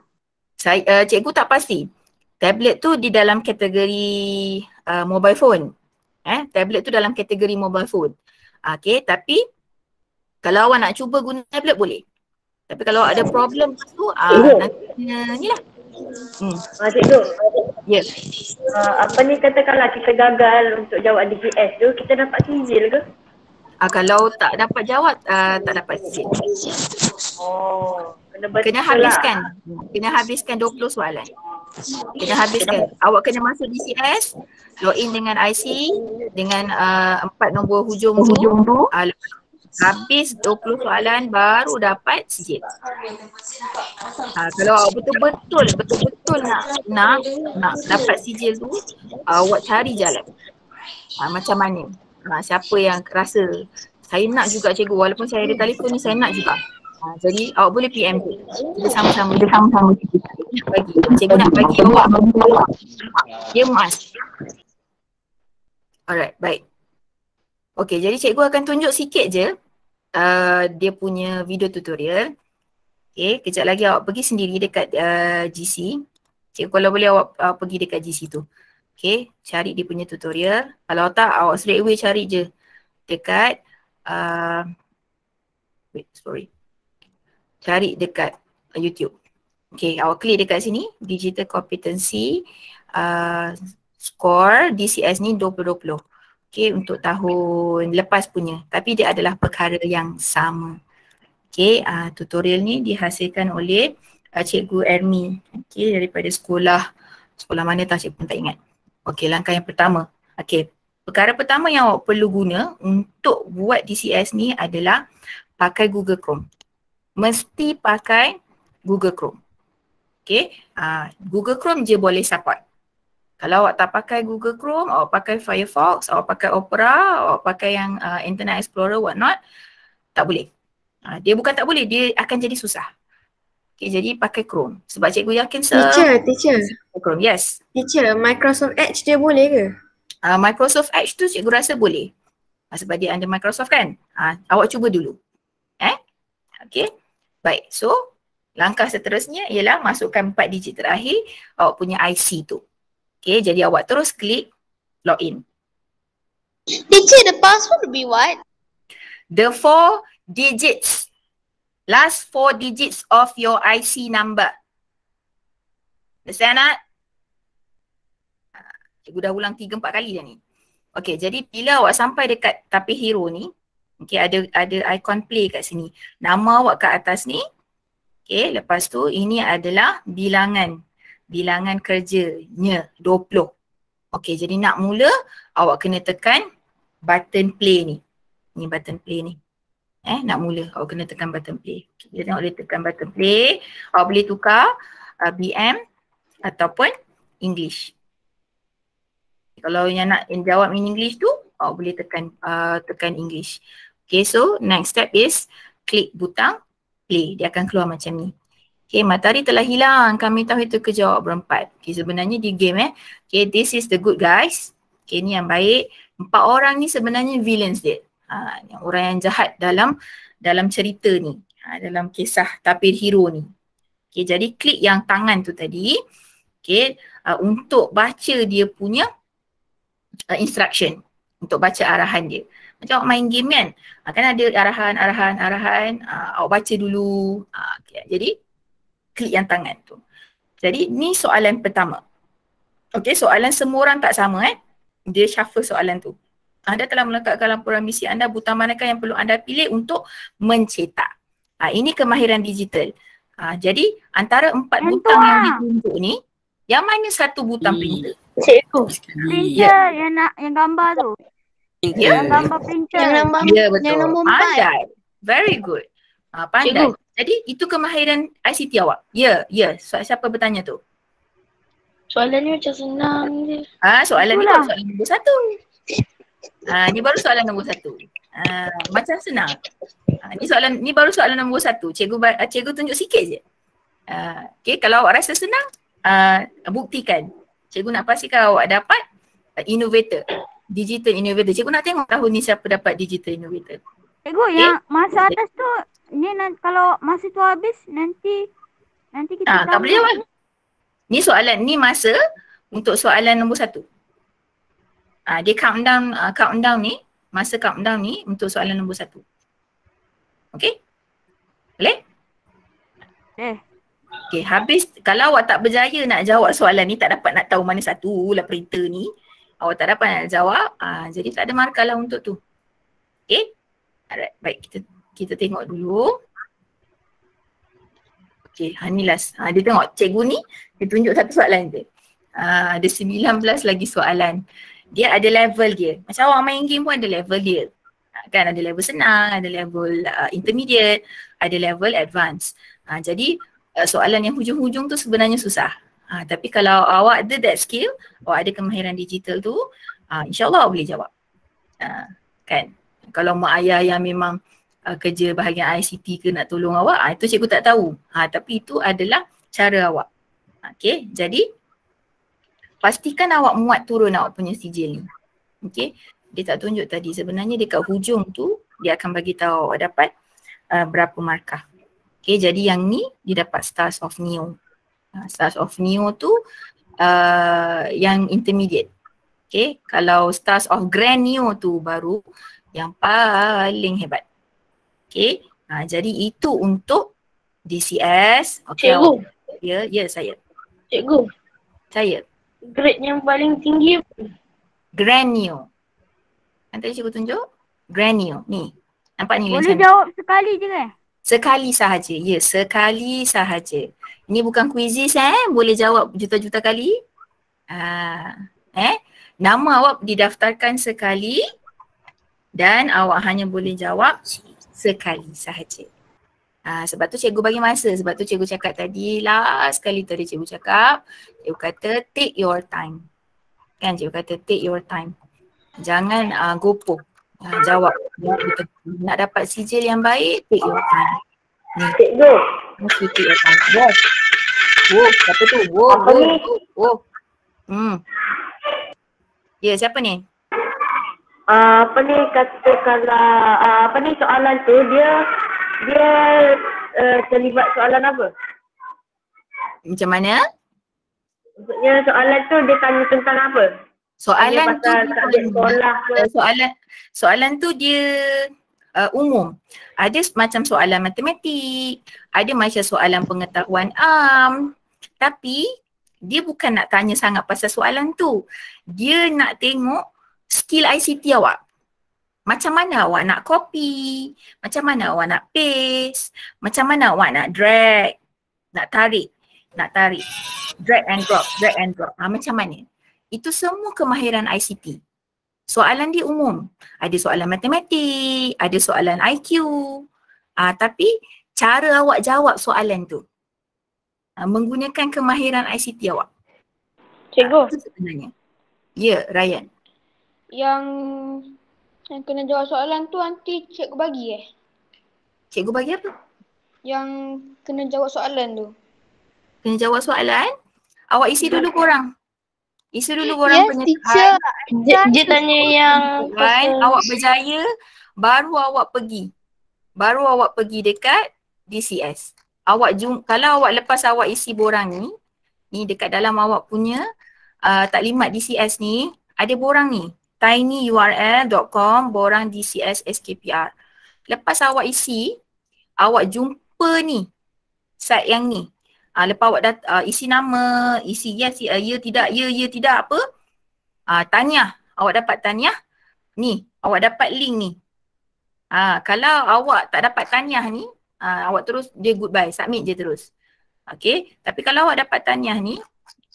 Cikgu tak pasti. Tablet tu di dalam kategori mobile phone. Tablet tu dalam kategori mobile phone. Okey, tapi kalau awak nak cuba guna tablet boleh. Tapi kalau ada problem tu, nanti ni lah. Cikgu. Ya. Apa ni katakanlah kita gagal untuk jawab DCS tu, kita dapat sijil ke? Kalau tak dapat jawab, tak dapat sijil. Kena habiskan. Kena habiskan 20 soalan. Kena habiskan. Awak kena masuk DCS, login dengan IC, dengan 4 nombor hujung tu. Habis 20 soalan baru dapat sijil. Kalau awak betul-betul nak dapat sijil tu, awak cari jalan. Macam mana? Siapa yang rasa saya nak juga cikgu, walaupun saya ada telefon ni saya nak juga. Jadi awak boleh PM tu. Kita sama-sama bagi. Cikgu nak bagi awak. Dia must. Alright, baik. Okey, jadi cikgu akan tunjuk sikit je dia punya video tutorial. Okey, kejap lagi awak pergi sendiri dekat GC. Cikgu kalau boleh awak pergi dekat GC tu. Okey, cari dia punya tutorial. Kalau tak, awak straight away cari je dekat cari dekat YouTube. Okey, awak klik dekat sini, Digital Competency Score DCS ni 2020. Okay, untuk tahun lepas punya. Tapi dia adalah perkara yang sama. Okay, tutorial ni dihasilkan oleh Cikgu Ermi. Okay, daripada sekolah mana tak, cikgu pun tak ingat. Okay, langkah yang pertama. Okay, perkara pertama yang awak perlu guna untuk buat DCS ni adalah pakai Google Chrome. Mesti pakai Google Chrome. Okay, Google Chrome je boleh support. Kalau awak tak pakai Google Chrome, awak pakai Firefox, awak pakai Opera, awak pakai yang Internet Explorer, whatnot, tak boleh. Dia bukan tak boleh, dia akan jadi susah. Okay, jadi pakai Chrome. Sebab cikgu yakin Teacher. Chrome, yes. Teacher, Microsoft Edge dia boleh ke? Microsoft Edge tu cikgu rasa boleh. Sebab dia under Microsoft kan. Awak cuba dulu. Okay. Baik, so langkah seterusnya ialah masukkan 4 digit terakhir awak punya IC tu. Okay, jadi awak terus klik login. Teacher, the password will be what? The 4 digits. Last 4 digits of your IC number. Understand tak? Cikgu dah ulang 3-4 kali dah ni. Okay, jadi bila awak sampai dekat tapis hero ni, okay, ada ikon play kat sini. Nama awak kat atas ni. Okay, lepas tu ini adalah bilangan kerjanya 20. Okay, jadi nak mula awak kena tekan button play ni. Ni button play ni. Nak mula awak kena tekan button play. Okay, jadi awak boleh tekan button play. Awak boleh tukar BM ataupun English. Kalau yang nak jawab in English tu, awak boleh tekan English. Okay, so next step is klik butang play. Dia akan keluar macam ni. Okay, matahari telah hilang. Kami tahu itu kerja awak berempat. Okay, sebenarnya di game okay, this is the good guys. Okay, ni yang baik. 4 orang ni sebenarnya villains dia. Yang orang yang jahat dalam cerita ni. Dalam kisah tapir hero ni. Okay, jadi klik yang tangan tu tadi. Okay, untuk baca dia punya instruction. Untuk baca arahan dia. Macam awak main game kan. Kan ada arahan. Awak baca dulu. Okay, jadi klik yang tangan tu. Jadi ni soalan pertama. Okay, soalan semua orang tak sama Dia shuffle soalan tu. Anda telah melengkapkan laporan misi anda, butang manakah yang perlu anda pilih untuk mencetak. Ini kemahiran digital. Jadi antara 4 butang yang ditunjuk ni, yang mana satu butang printer? Cikgu. Printer yang gambar tu. Yang gambar printer. Ya, betul. Yang nombor 4. Pandai. Very good. Pandai. Jadi itu kemahiran ICT awak? Ya. Siapa bertanya tu? Soalannya macam senang je. Soalan ni baru soalan nombor 1. Ni baru soalan nombor 1. Macam senang. Ni baru soalan nombor 1. Cikgu tunjuk sikit je. Okay, kalau awak rasa senang, buktikan. Cikgu nak pastikan awak dapat innovator. Digital innovator. Cikgu nak tengok tahun ni siapa dapat digital innovator. Cikgu, yang masa atas tu, ni kalau masa tu habis, nanti kita tak boleh jawab. Ni soalan, ni masa untuk soalan nombor 1. Dia countdown ni, masa countdown ni untuk soalan nombor 1. Okay? Boleh? Okay, habis kalau awak tak berjaya nak jawab soalan ni, tak dapat nak tahu mana satu lah printer ni, awak tak dapat nak jawab, jadi tak ada markah lah untuk tu. Okay? Alright, baik, kita tengok dulu. Okay, ni last. Dia tengok cikgu ni, dia tunjuk satu soalan je. Ada 19 lagi soalan. Dia ada level dia. Macam orang main game pun ada level dia. Kan ada level senang, ada level intermediate, ada level advance. Jadi soalan yang hujung-hujung tu sebenarnya susah. Tapi kalau awak ada that skill, awak ada kemahiran digital tu, insyaAllah awak boleh jawab. Kan? Kalau mak ayah yang memang kerja bahagian ICT ke nak tolong awak, itu cikgu tak tahu. Tapi itu adalah cara awak. Okay, jadi pastikan awak muat turun awak punya sijil ni. Okay, dia tak tunjuk tadi. Sebenarnya dekat hujung tu, dia akan bagi tahu awak dapat berapa markah. Okay, jadi yang ni dia dapat Stars of Neo. Stars of Neo tu yang intermediate. Okay, kalau Stars of Grand Neo tu baru yang paling hebat. Okay, jadi itu untuk DCS. Okay, Cikgu. Ya saya. Cikgu. Saya. Grade yang paling tinggi apa? Grand Neo. Kan tadi cikgu tunjuk? Granule. Ni. Nampak ni Boleh lencana. jawab sekali je kan? Sekali sahaja. Ya, sekali sahaja. Ini bukan quizzes boleh jawab juta-juta kali. Nama awak didaftarkan sekali dan awak hanya boleh jawab sekali sahaja. Sebab tu cikgu bagi masa. Sebab tu cikgu cakap tadi, last kali tadi cikgu cakap, cikgu kata take your time. Kan cikgu kata take your time. Jangan gopoh. Jawab. Nak dapat sijil yang baik, take your time. Ni. Cikgu, Mesti take your time. Yes. Siapa tu? Apa ni? Ya, siapa ni? apa ni katakanlah apa ni soalan tu dia terlibat soalan apa? Macam mana? Maksudnya soalan tu dia tanya tentang apa? Soalan Tanya tu pasal subjek sekolah ke? soalan tu dia umum. Ada macam soalan matematik, ada macam soalan pengetahuan tapi dia bukan nak tanya sangat pasal soalan tu. Dia nak tengok skill ICT awak. Macam mana awak nak copy, macam mana awak nak paste, macam mana awak nak drag, nak tarik, drag and drop. Macam mana? Itu semua kemahiran ICT. Soalan dia umum. Ada soalan matematik, ada soalan IQ. Tapi cara awak jawab soalan tu menggunakan kemahiran ICT awak. Cikgu, Itu sebenarnya. Ya, Ryan. yang kena jawab soalan tu nanti cikgu bagi Cikgu bagi apa? Yang kena jawab soalan tu. Kena jawab soalan. Awak isi dulu korang. Isi dulu korang penyertaan. Dia tanya yang Awak berjaya, baru awak pergi dekat DCS. Kalau awak lepas awak isi borang ni dekat dalam awak punya taklimat DCS ni, ada borang ni, tinyurl.com borang DCS SKPR. Lepas awak isi, awak jumpa ni, site yang ni. Lepas awak isi nama, isi yes, ya tidak apa, tanya. Awak dapat tanya, ni, awak dapat link ni. Kalau awak tak dapat tanya ni, awak terus, dia goodbye, submit je terus. Okay, tapi kalau awak dapat tanya ni,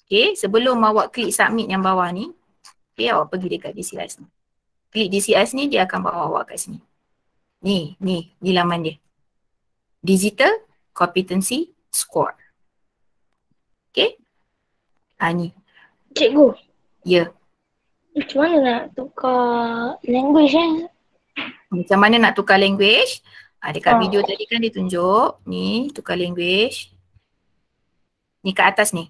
okay, sebelum awak klik submit yang bawah ni, okay, awak pergi dekat DCS ni. Klik DCS ni, dia akan bawa awak kat sini. Ni laman dia. Digital Competency Score. Okay. Ni. cikgu. Ya. Macam mana nak tukar language Macam mana nak tukar language? Dekat video tadi kan dia tunjuk. Ni, tukar language. Ni kat atas ni.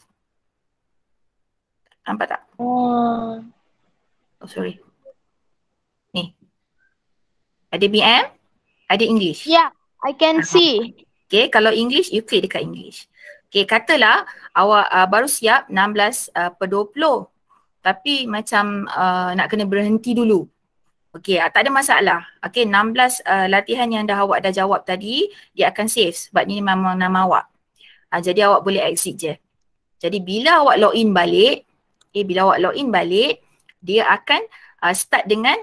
Nampak tak? Oh, sorry. Ni. Ada BM, ada English. Yeah, I can see. Okay, kalau English, you klik dekat English. Okay, katalah awak baru siap 16/20. Tapi macam nak kena berhenti dulu. Okay, tak ada masalah. Okay, 16 latihan yang awak dah jawab tadi, dia akan save sebab ni memang nama awak. Jadi awak boleh exit je. Jadi bila awak login balik, dia akan start dengan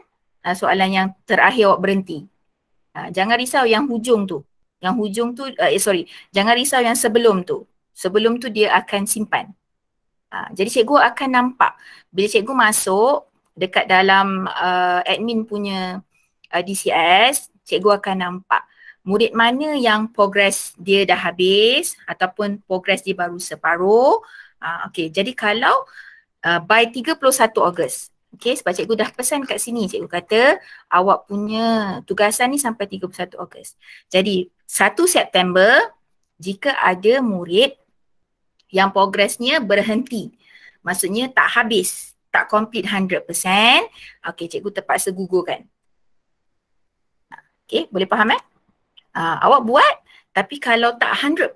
soalan yang terakhir awak berhenti. Jangan risau yang hujung tu. Jangan risau yang sebelum tu. Sebelum tu dia akan simpan. Jadi cikgu akan nampak bila cikgu masuk dekat dalam admin punya DCS, cikgu akan nampak murid mana yang progress dia dah habis ataupun progress dia baru separuh. Okay, jadi kalau by 31 Ogos, okay, sebab cikgu dah pesan kat sini, cikgu kata awak punya tugasan ni sampai 31 Ogos. Jadi 1 September, jika ada murid yang progresnya berhenti, maksudnya tak habis, tak complete 100%, okay, cikgu terpaksa gugurkan. Okay, boleh faham awak buat, tapi kalau tak 100%,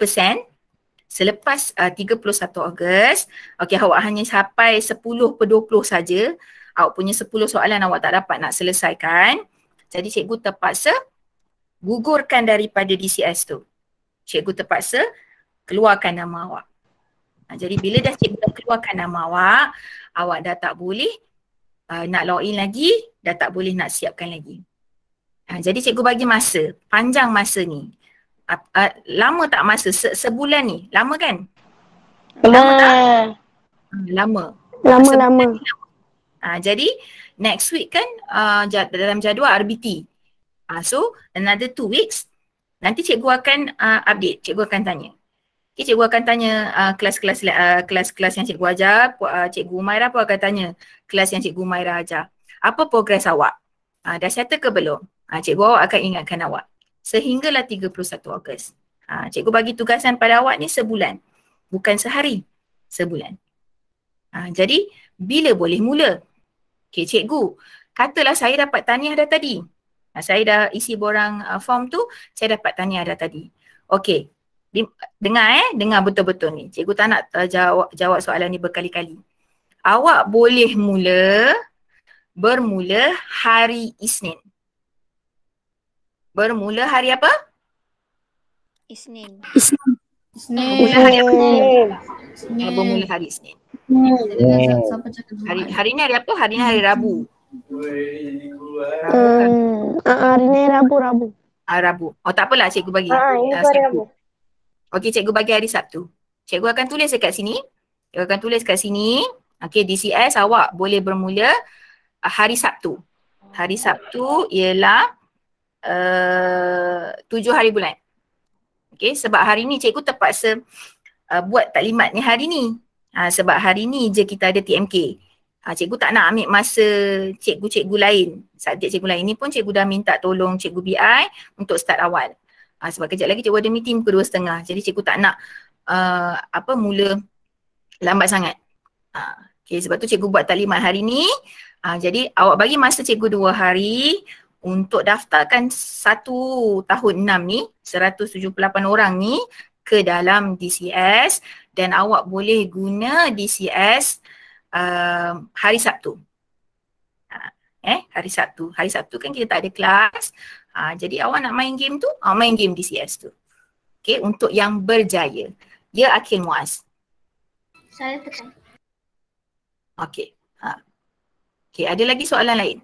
selepas 31 Ogos, okay, awak hanya sampai 10/20 saja, awak punya 10 soalan awak tak dapat nak selesaikan, jadi cikgu terpaksa gugurkan daripada DCS tu. Cikgu terpaksa keluarkan nama awak. Jadi bila dah cikgu dah keluarkan nama awak dah tak boleh nak login lagi, dah tak boleh nak siapkan lagi. Jadi cikgu bagi masa, panjang masa ni. Lama tak masa? Sebulan ni, lama kan? Lama tak? Lama. Lama. Jadi next week kan dalam jadual RBT. So another 2 weeks, nanti cikgu akan update, cikgu akan tanya. Okay, cikgu akan tanya kelas-kelas yang cikgu ajar, cikgu Umairah pun akan tanya kelas yang cikgu Umairah ajar. Apa progres awak? Dah settle ke belum? Cikgu awak akan ingatkan awak. Sehinggalah 31 Ogos. Cikgu bagi tugasan pada awak ni sebulan. Bukan sehari, sebulan. Jadi, bila boleh mula? Okay, cikgu, katalah saya dapat tahniah dah tadi. Saya dah isi borang form tu, saya dapat tahniah dah tadi. Okay, dengar betul-betul ni. Cikgu tak nak jawab soalan ni berkali-kali. Awak boleh bermula hari Isnin. Bermula hari apa? Isnin. Bermula hari apa? Bermula hari Isnin. Hari ni hari apa? Hari ni hari Rabu. Hari ni Rabu. Rabu. Oh tak apalah cikgu bagi. Ini hari Rabu. Okey, cikgu bagi hari Sabtu. Cikgu akan tulis dekat sini. Cikgu akan tulis kat sini. Okey, DCS awak boleh bermula hari Sabtu. Hari Sabtu ialah 7 hari bulan. Okey, sebab hari ni cikgu terpaksa buat taklimat ni hari ni. Sebab hari ni je kita ada TMK. Cikgu tak nak ambil masa cikgu-cikgu lain. Subjek cikgu lain ni pun cikgu dah minta tolong cikgu BI untuk start awal. Sebab kejap lagi cikgu ada meeting pukul 2.30. Jadi cikgu tak nak mula lambat sangat. Okay, sebab tu cikgu buat taklimat hari ni. Jadi awak bagi masa cikgu 2 hari untuk daftarkan 1 tahun 6 ni, 178 orang ni ke dalam DCS dan awak boleh guna DCS hari Sabtu. Hari Sabtu. Hari Sabtu kan kita tak ada kelas. Jadi awak nak main game tu, main game DCS tu. Okay, untuk yang berjaya. Ya Akil Muaz. Saya tekan. Okay. Okay, ada lagi soalan lain?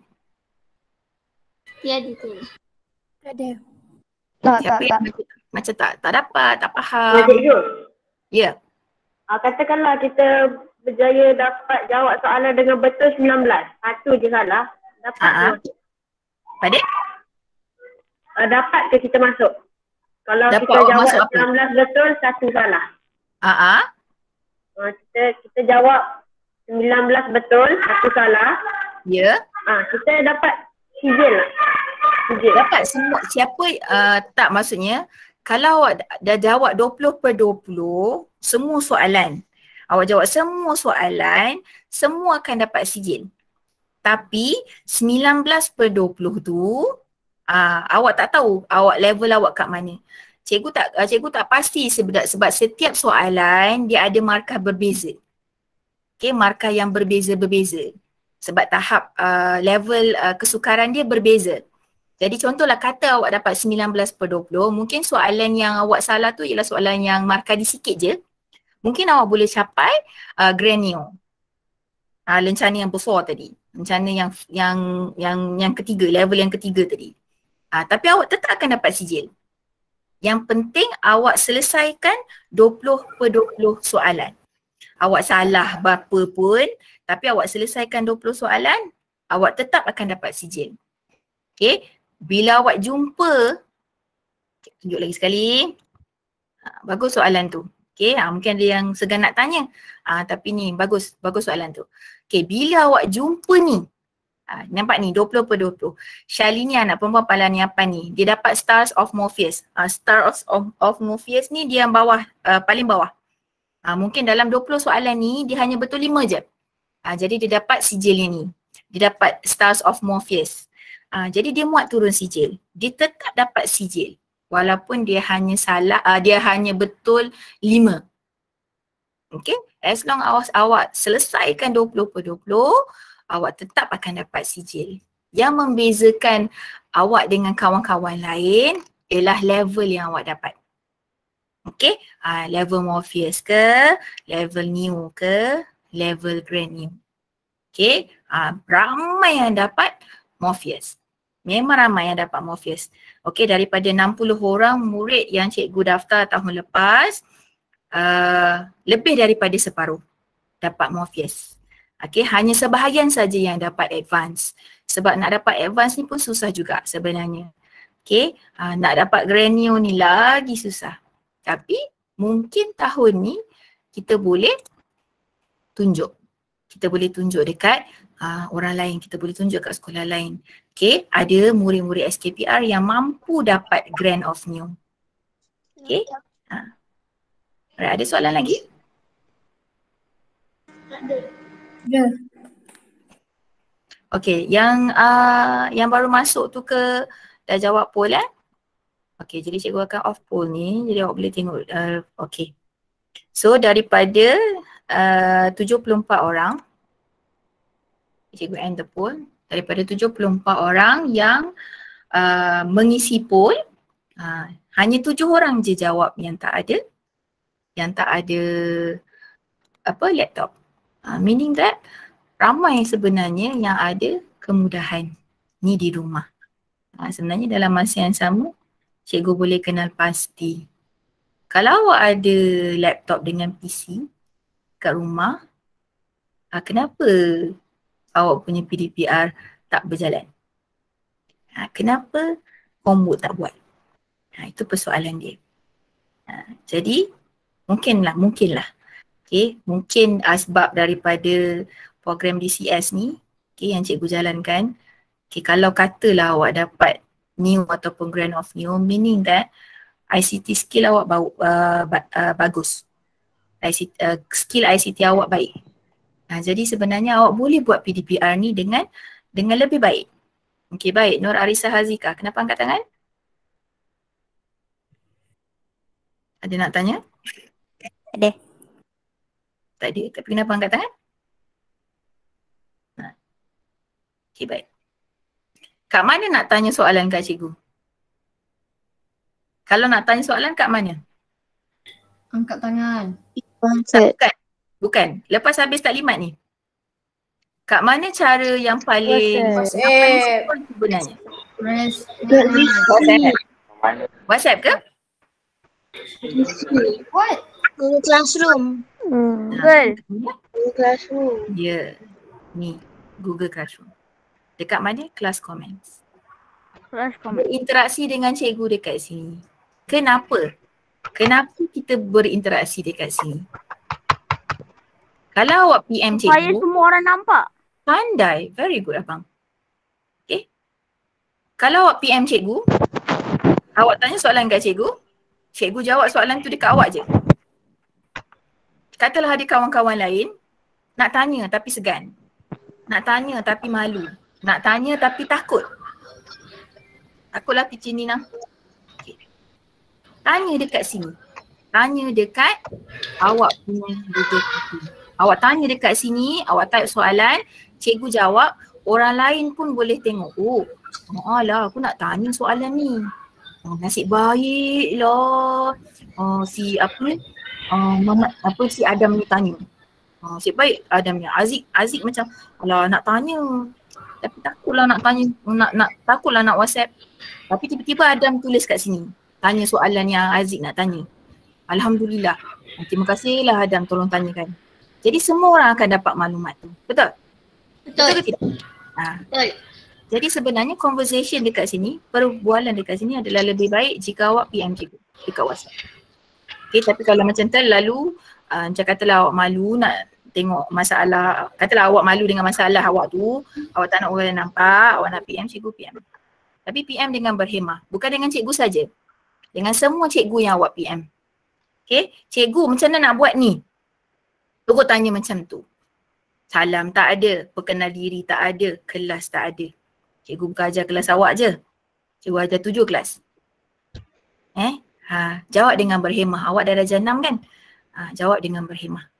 Tiada tu. Tak. Siapa yang macam tak dapat, tak faham? Cikgu. Ya. Katakanlah kita berjaya dapat jawab soalan dengan betul 19. Satu je salah. Dapat ke? Adik? Dapat ke kita masuk? Kalau Dapat kita jawab masuk apa? 19 betul, satu salah. Kita jawab 19 betul, satu salah. Ya. Kita dapat sijil lah. Dapat semua. Siapa tak maksudnya kalau awak dah jawab 20/20 semua soalan. Awak jawab semua soalan, semua akan dapat sijil. Tapi 19/20 tu awak tak tahu awak level awak kat mana. Cikgu tak pasti sebab setiap soalan dia ada markah berbeza. Okay, markah yang berbeza-berbeza. Sebab tahap level kesukaran dia berbeza. Jadi contohlah kata awak dapat 19/20, mungkin soalan yang awak salah tu ialah soalan yang markah dia sikit je. Mungkin awak boleh capai Grand Neo. Lencana yang besar tadi. Lencana yang ketiga, level yang ketiga tadi. Tapi awak tetap akan dapat sijil. Yang penting awak selesaikan 20/20 soalan. Awak salah berapa pun, tapi awak selesaikan 20 soalan, awak tetap akan dapat sijil. Okay, bila awak jumpa, tunjuk lagi sekali. Bagus soalan tu. Okay, mungkin ada yang segan nak tanya. Tapi ni bagus soalan tu. Okay, bila awak jumpa ni, nampak ni 20/20. Syalini anak perempuan Palaniapan ni, dia dapat Stars of Morpheus. Stars of Morpheus ni dia yang bawah, paling bawah. Mungkin dalam 20 soalan ni dia hanya betul 5 je. Jadi dia dapat sijil ni. Dia dapat Stars of Morpheus. Jadi dia muat turun sijil. Dia tetap dapat sijil. Walaupun dia hanya salah, dia hanya betul 5. Okay, as long as awak selesaikan 20/20, awak tetap akan dapat sijil. Yang membezakan awak dengan kawan-kawan lain ialah level yang awak dapat. Okay, level Morpheus ke, level Neo ke, level Grand Neo. Okay, ramai yang dapat Morpheus. Memang ramai yang dapat Morpheus. Okay, daripada 60 orang murid yang cikgu daftar tahun lepas, lebih daripada separuh dapat Morpheus. Okay, hanya sebahagian saja yang dapat advance. Sebab nak dapat advance ni pun susah juga sebenarnya. Okay, nak dapat Granio ni lagi susah. Tapi mungkin tahun ni kita boleh tunjuk. Kita boleh tunjuk dekat orang lain, kita boleh tunjuk kat sekolah lain. Okay, ada murid-murid SKPR yang mampu dapat Grant of New. Okay, alright, ada soalan lagi? Ya. Okay, yang baru masuk tu dah jawab poll Okay, jadi cikgu akan off poll ni, jadi awak boleh tengok. Okay, so daripada 74 orang, cikgu end the poll. Daripada 74 orang yang mengisi poll, hanya 7 orang je jawab yang tak ada laptop. Meaning that ramai sebenarnya yang ada kemudahan ni di rumah. Sebenarnya dalam masa yang sama, cikgu boleh kenal pasti. Kalau awak ada laptop dengan PC kat rumah, kenapa awak punya PDPR tak berjalan? Kenapa homework tak buat? Itu persoalan dia. Jadi mungkinlah. Okay, mungkin sebab daripada program DCS ni, okay, yang cikgu jalankan, okay, kalau katalah awak dapat new ataupun grant of new, meaning that ICT skill awak bagus. Skill ICT awak baik. Jadi sebenarnya awak boleh buat PDPR ni dengan lebih baik. Okay, baik. Nur Arisa Hazika, kenapa angkat tangan? Ada nak tanya? Ada. Tak ada, tapi kenapa angkat tangan? Okay, baik. Kat mana nak tanya soalan kat cikgu? Kalau nak tanya soalan kat mana? Angkat tangan. Bukan. Lepas habis taklimat ni. Kat mana cara yang paling WhatsApp. sebenarnya? WhatsApp. WhatsApp ke? What? Google Classroom. Google. Google Classroom. Ya. Ni. Google Classroom. Dekat mana? Class Comments. Class comment. Berinteraksi dengan cikgu dekat sini. Kenapa? Kenapa kita berinteraksi dekat sini? Kalau awak PM Supaya cikgu, semua orang nampak. pandai. Very good abang. Okay. Kalau awak PM cikgu, awak tanya soalan kat cikgu, cikgu jawab soalan tu dekat awak je. Katalah ada kawan-kawan lain, nak tanya tapi segan. Nak tanya tapi malu. Nak tanya tapi takut. Takutlah teacher Nina. Okay. Tanya dekat sini. Tanya dekat awak punya Google Classroom. Awak tanya dekat sini, awak type soalan, cikgu jawab, orang lain pun boleh tengok. Oh, alah aku nak tanya soalan ni. Nasib baik lah. Si si Adam ni tanya. Nasib baik Adam ni. Aziz macam, alah nak tanya. Tapi takutlah nak tanya, takutlah nak WhatsApp. Tapi tiba-tiba Adam tulis kat sini. Tanya soalan yang Aziz nak tanya. Alhamdulillah. Terima kasihlah Adam tolong tanyakan. Jadi semua orang akan dapat maklumat tu. Betul? Betul ke tidak? Betul. Jadi sebenarnya conversation dekat sini, perbualan dekat sini adalah lebih baik jika awak PM cikgu dekat WhatsApp. Okay, tapi kalau macam terlalu, macam katalah awak malu nak tengok masalah, katalah awak malu dengan masalah awak tu, awak tak nak orang nampak, awak nak PM cikgu, PM. Tapi PM dengan berhemah, bukan dengan cikgu saja. Dengan semua cikgu yang awak PM. Okay, cikgu macam mana nak buat ni? Cikgu tanya macam tu. Salam tak ada, perkenal diri tak ada, kelas tak ada. Cikgu bukan ajar kelas awak je. Cikgu ajar 7 kelas. Jawab dengan berhemah. Awak darjah 6 kan? Jawab dengan berhemah.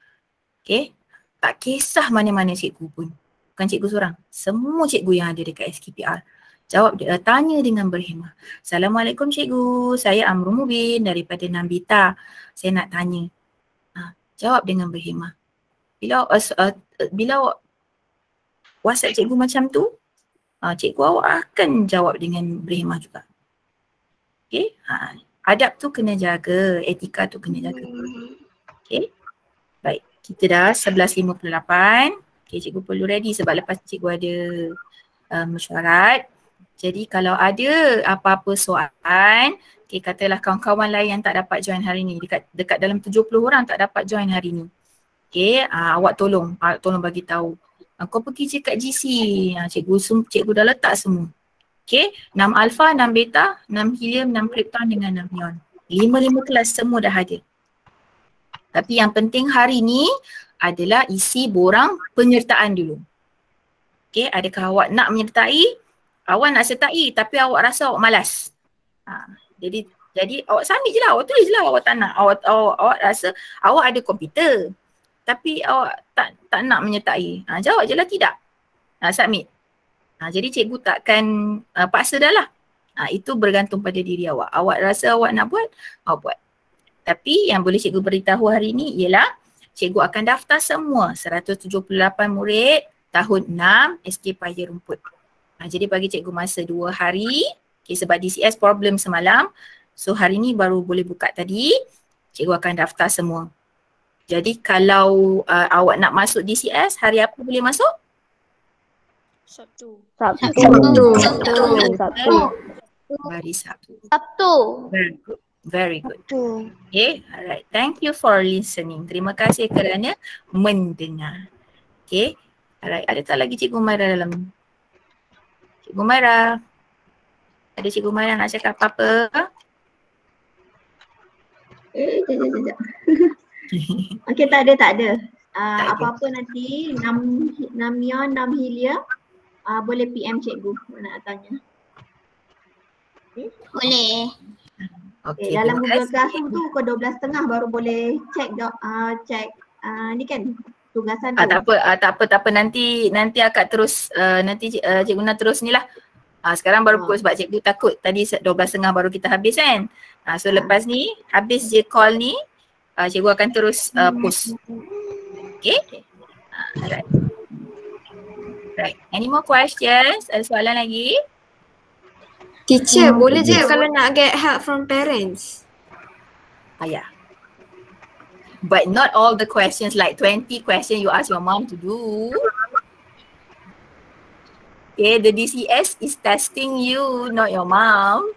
Okay. Tak kisah mana-mana cikgu pun. Bukan cikgu seorang. Semua cikgu yang ada dekat SKPR. Jawab, tanya dengan berhemah. Assalamualaikum cikgu. Saya Amrul Mubin daripada Nambita. Saya nak tanya. Jawab dengan berhemah. Bila awak WhatsApp cikgu macam tu, cikgu awak akan jawab dengan berhemah juga. Okay, adab tu kena jaga, etika tu kena jaga. Okay, baik, kita dah 11.58. Okay, cikgu perlu ready sebab lepas cikgu ada mesyuarat. Jadi kalau ada apa-apa soalan, okay, katalah kawan-kawan lain yang tak dapat join hari ni, dekat dalam 70 orang tak dapat join hari ni. Okay, awak tolong bagi tahu. Kau pergi je kat GC, cikgu dah letak semua. Okay, 6 alpha, 6 beta, 6 helium, 6 krypton dengan 6 neon. 5 kelas semua dah ada. Tapi yang penting hari ni adalah isi borang penyertaan dulu. Okay, adakah awak nak menyertai? Awak nak sertai tapi awak rasa awak malas. Jadi awak submit je lah, awak tulis je lah awak tak nak. Awak rasa awak ada komputer tapi awak tak nak menyertai. Jawab je lah tidak. Submit. Jadi cikgu takkan paksa dah lah. Itu bergantung pada diri awak. Awak rasa awak nak buat, awak buat. Tapi yang boleh cikgu beritahu hari ni ialah cikgu akan daftar semua 178 murid tahun 6 SK Paya Rumput. Jadi bagi cikgu masa 2 hari. Okay, sebab DCS problem semalam. So hari ni baru boleh buka tadi. Cikgu akan daftar semua. Jadi kalau awak nak masuk DCS, hari apa boleh masuk? Sabtu. Hari Sabtu. Sabtu. Very good. Okay, alright. Thank you for listening. Terima kasih kerana mendengar. Okay, alright. Ada tak lagi Cikgu Maira dalam? Cikgu Maira. Ada Cikgu Maira nak cakap apa-apa? Sekejap. Okey, tak ada. Apa-apa nanti 6 neon, 6 helium boleh PM cikgu nak tanya. Boleh. Okay, dalam Google Classroom tu pukul 12.30 baru boleh cek ni kan tugasan tu. Tak apa nanti akak terus cikgu nak terus ni lah. Sekarang baru pukul sebab cikgu takut tadi 12.30 baru kita habis kan. So lepas ni habis je call ni cikgu akan terus post. Okay? Alright. Right. Any more questions? Ada soalan lagi? Teacher, boleh je kalau nak get help from parents? Yeah. But not all the questions, like 20 questions you ask your mom to do. Okay, the DCS is testing you, not your mom.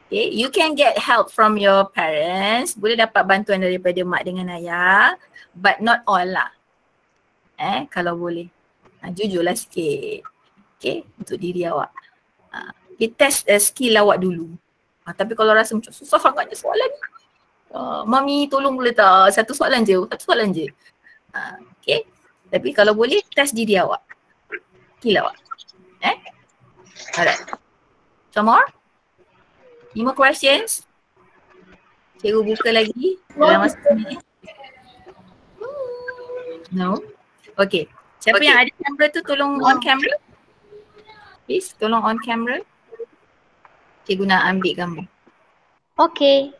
Okay, you can get help from your parents. Boleh dapat bantuan daripada mak dengan ayah. But not all lah. Kalau boleh. Jujurlah sikit. Okay, untuk diri awak. Test skill awak dulu. Tapi kalau rasa macam susah sangatnya soalan ni. Mami tolong boleh tak? Satu soalan je. Okay. Tapi kalau boleh test diri awak. Skill awak. Alright. Some more? 5 questions. Cikgu buka lagi dalam masa ni. No? Okay. Siapa yang ada kamera tu tolong on camera. Please, tolong on camera. Cikgu nak ambil gambar. Okay.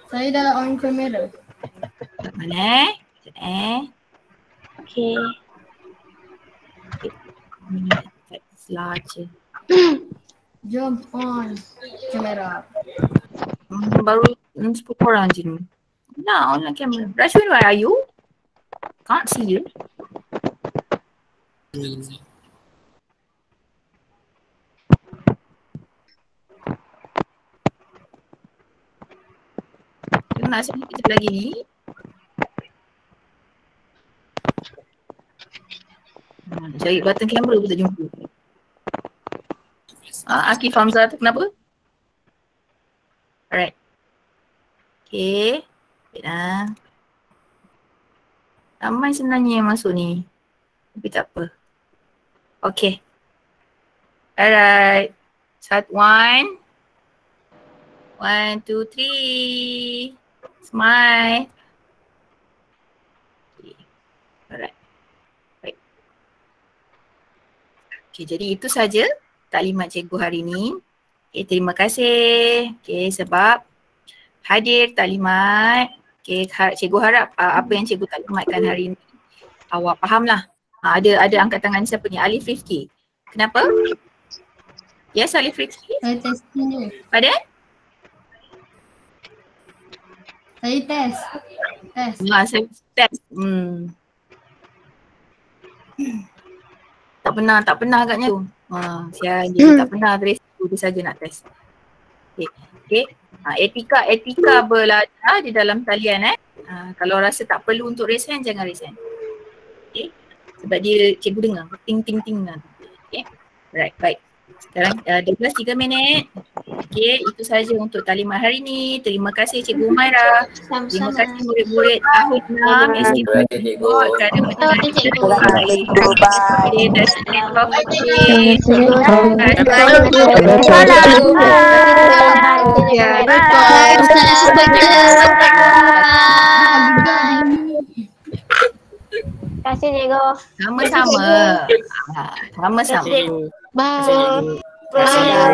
Saya dah on kamera. Mana? Okay. That's larger. Jom on kamera. Baru 10 orang je ni. Nah, on camera. Rashwin, where are you? Can't see you. Kita nak cari kejap lagi ni. Cari button kamera pun tak jumpa. Akif Hamzah tu kenapa? Alright. Okay. Wait lah. Ramai sebenarnya yang masuk ni. Tapi tak apa. Okay. Alright. Start 1. 1, 2, 3. Smile. Okay. Alright. Baik. Okay, jadi itu saja taklimat cikgu hari ni. Okay, terima kasih. Okay, sebab hadir taklimat. Okay, cikgu harap apa yang cikgu taklimatkan hari ni awak faham lah. Ada angkat tangan siapa ni? Alif Rifki. Kenapa? Yes, Alif Rifki. Saya testing je. Pardon? Saya test. Saya test. Tak pernah agaknya tu. Sial dia tak pernah trace tu, dia saja nak test. Okay. Etika belajar di dalam talian kalau rasa tak perlu untuk raise hand, jangan raise hand. Okay. Sebab dia cikgu dengar. Ting. Okay. Right, baik. Sekarang 12:03. Okay, itu saja untuk talimat hari ini. Terima kasih Cikgu Umaira. Terima kasih murid-murid tahun 6 SDB kerana mendengar kita. Terima kasih Cikgu. Sama-sama. Bye.